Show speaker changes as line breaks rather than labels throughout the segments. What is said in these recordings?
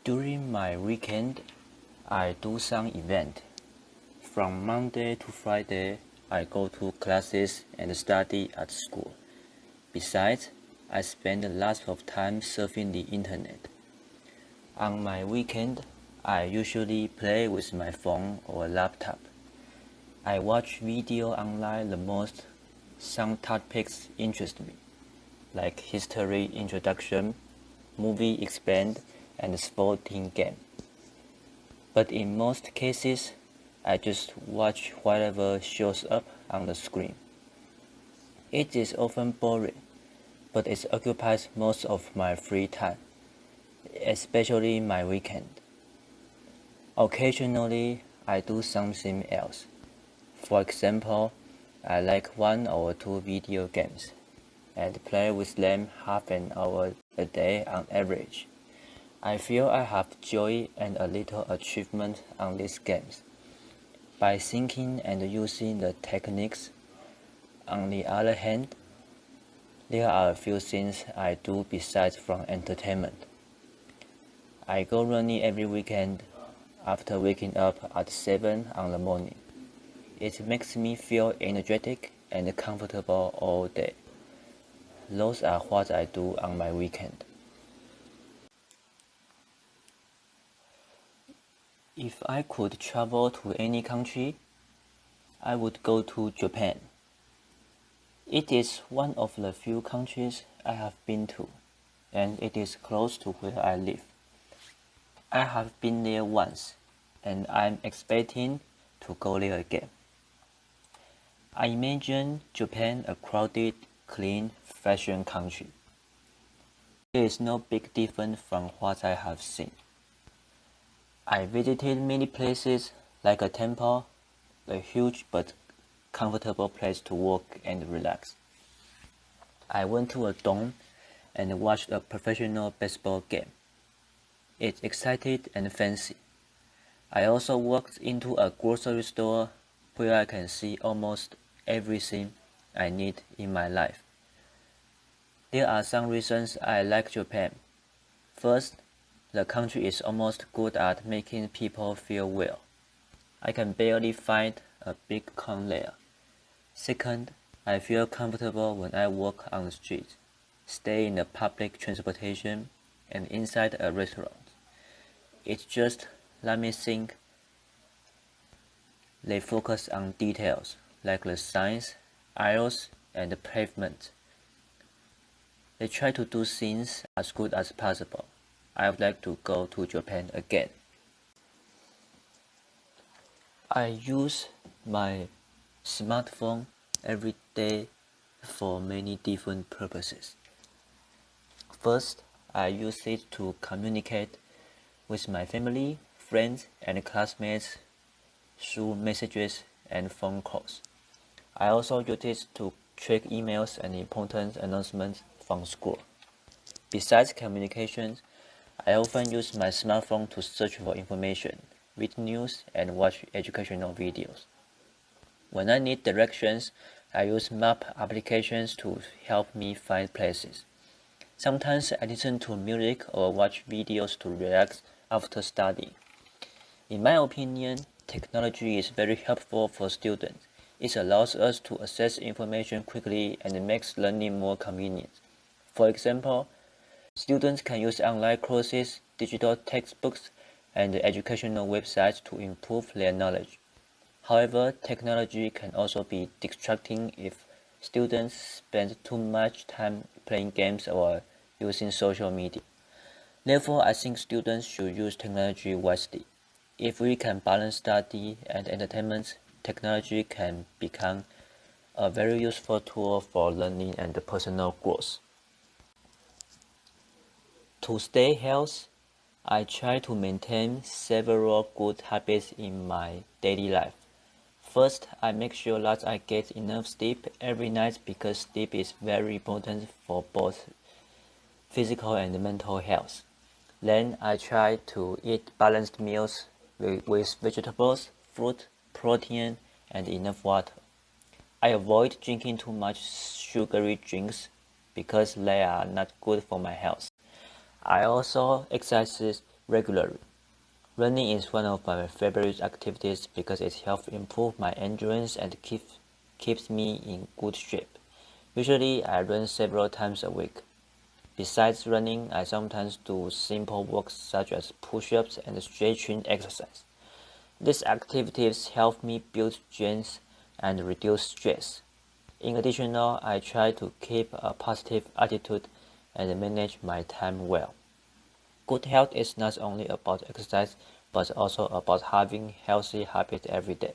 During my weekend, I do some event. From Monday to Friday, I go to classes and study at school. Besides, I spend lots of time surfing the internet. On my weekend, I usually play with my phone or laptop. I watch video online the most. Some topics interest me, like history introduction, movie expand, and sporting game. But in most cases, I just watch whatever shows up on the screen. It is often boring, but it occupies most of my free time, especially my weekend. Occasionally, I do something else. For example, I like 1 or 2 video games and play with them half an hour a day on average. I feel I have joy and a little achievement on these games. By thinking and using the techniques, on the other hand, there are a few things I do besides from entertainment. I go running every weekend after waking up at 7 in the morning. It makes me feel energetic and comfortable all day. Those are what I do on my weekend. If I could travel to any country, I would go to Japan. It is one of the few countries I have been to, and it is close to where I live. I have been there once, and I'm expecting to go there again. I imagine Japan a crowded, clean, fashion country. There is no big difference from what I have seen. I visited many places like a temple, a huge but comfortable place to walk and relax. I went to a dome and watched a professional baseball game. It's exciting and fancy. I also walked into a grocery store where I can see almost everything I need in my life. There are some reasons I like Japan. First, the country is almost good at making people feel well. I can barely find a big con there. Second, I feel comfortable when I walk on the street, stay in the public transportation, and inside a restaurant. It's just, let me think. They focus on details like the signs, aisles, and the pavement. They try to do things as good as possible. I would like to go to Japan again. I use my smartphone every day for many different purposes. First, I use it to communicate with my family, friends, and classmates through messages and phone calls. I also use it to check emails and important announcements from school. Besides communications, I often use my smartphone to search for information, read news, and watch educational videos. When I need directions, I use map applications to help me find places. Sometimes I listen to music or watch videos to relax after studying. In my opinion, technology is very helpful for students. It allows us to access information quickly and makes learning more convenient. For example, students can use online courses, digital textbooks, and educational websites to improve their knowledge. However, technology can also be distracting if students spend too much time playing games or using social media. Therefore, I think students should use technology wisely. If we can balance study and entertainment, technology can become a very useful tool for learning and personal growth. To stay healthy, I try to maintain several good habits in my daily life. First, I make sure that I get enough sleep every night because sleep is very important for both physical and mental health. Then I try to eat balanced meals with vegetables, fruit, protein, and enough water. I avoid drinking too much sugary drinks because they are not good for my health. I also exercise regularly. Running is one of my favorite activities because it helps improve my endurance and keeps me in good shape. Usually, I run several times a week. Besides running, I sometimes do simple work such as push-ups and stretching exercise. These activities help me build strength and reduce stress. In addition, I try to keep a positive attitude and manage my time well. Good health is not only about exercise, but also about having healthy habits every day.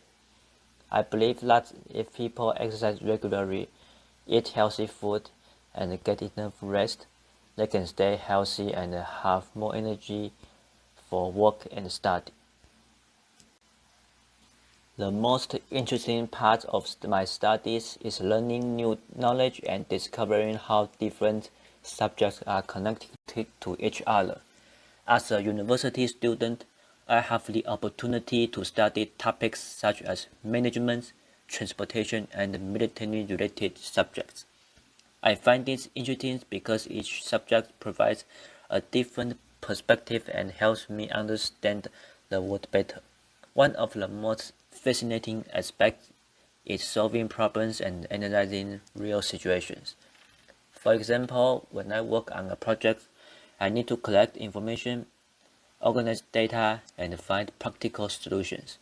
I believe that if people exercise regularly, eat healthy food, and get enough rest, they can stay healthy and have more energy for work and study. The most interesting part of my studies is learning new knowledge and discovering how different subjects are connected to each other. As a university student, I have the opportunity to study topics such as management, transportation, and military-related subjects. I find this interesting because each subject provides a different perspective and helps me understand the world better. One of the most fascinating aspects is solving problems and analyzing real situations. For example, when I work on a project, I need to collect information, organize data, and find practical solutions.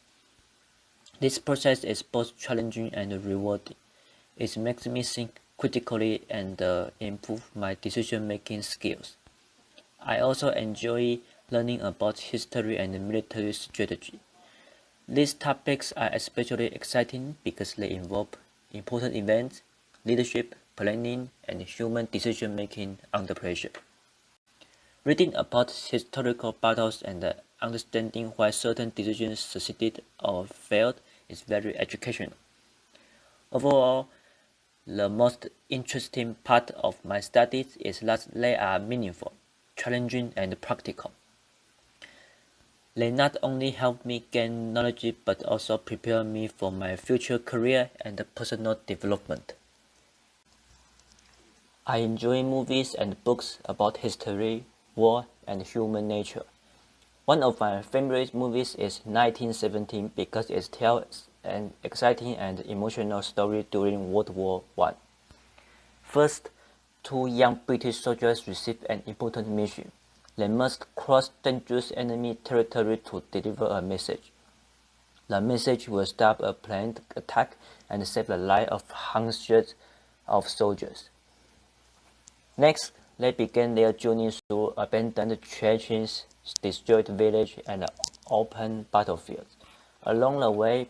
This process is both challenging and rewarding. It makes me think critically and improve my decision-making skills. I also enjoy learning about history and military strategy. These topics are especially exciting because they involve important events, leadership, planning, and human decision-making under pressure. Reading about historical battles and understanding why certain decisions succeeded or failed is very educational. Overall, the most interesting part of my studies is that they are meaningful, challenging, and practical. They not only help me gain knowledge but also prepare me for my future career and personal development. I enjoy movies and books about history, war, and human nature. One of my favorite movies is 1917 because it tells an exciting and emotional story during World War I. First, two young British soldiers receive an important mission. They must cross dangerous enemy territory to deliver a message. The message will stop a planned attack and save the life of hundreds of soldiers. Next, they begin their journey through abandoned churches, destroyed villages, and open battlefields. Along the way,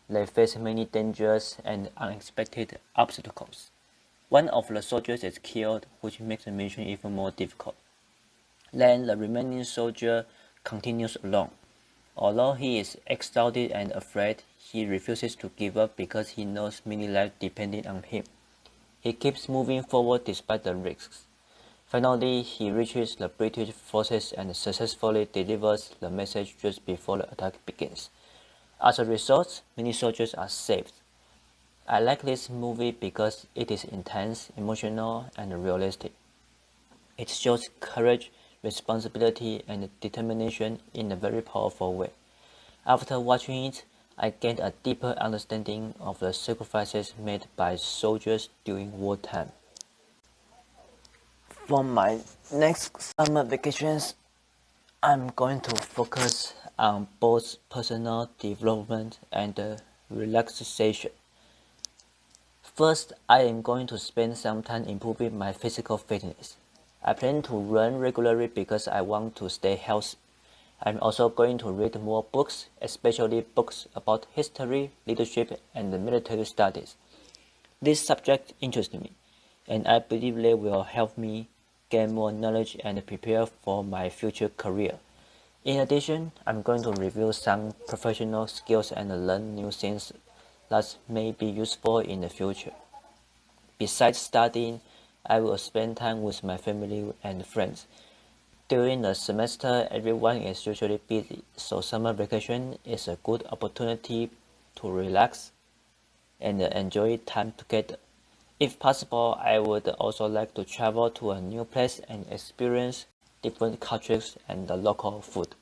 they face many dangerous and unexpected obstacles. One of the soldiers is killed, which makes the mission even more difficult. Then the remaining soldier continues alone. Although he is exhausted and afraid, he refuses to give up because he knows many lives depend on him. He keeps moving forward despite the risks. Finally, he reaches the British forces and successfully delivers the message just before the attack begins. As a result, many soldiers are saved. I like this movie because it is intense, emotional, and realistic. It shows courage, responsibility, and determination in a very powerful way. After watching it, I gained a deeper understanding of the sacrifices made by soldiers during wartime. For my next summer vacations, I'm going to focus on both personal development and relaxation. First, I am going to spend some time improving my physical fitness. I plan to run regularly because I want to stay healthy. I'm also going to read more books, especially books about history, leadership, and military studies. These subjects interest me, and I believe they will help me gain more knowledge and prepare for my future career. In addition, I'm going to review some professional skills and learn new things that may be useful in the future. Besides studying, I will spend time with my family and friends. During the semester, everyone is usually busy, so summer vacation is a good opportunity to relax and enjoy time together. If possible, I would also like to travel to a new place and experience different cultures and the local food.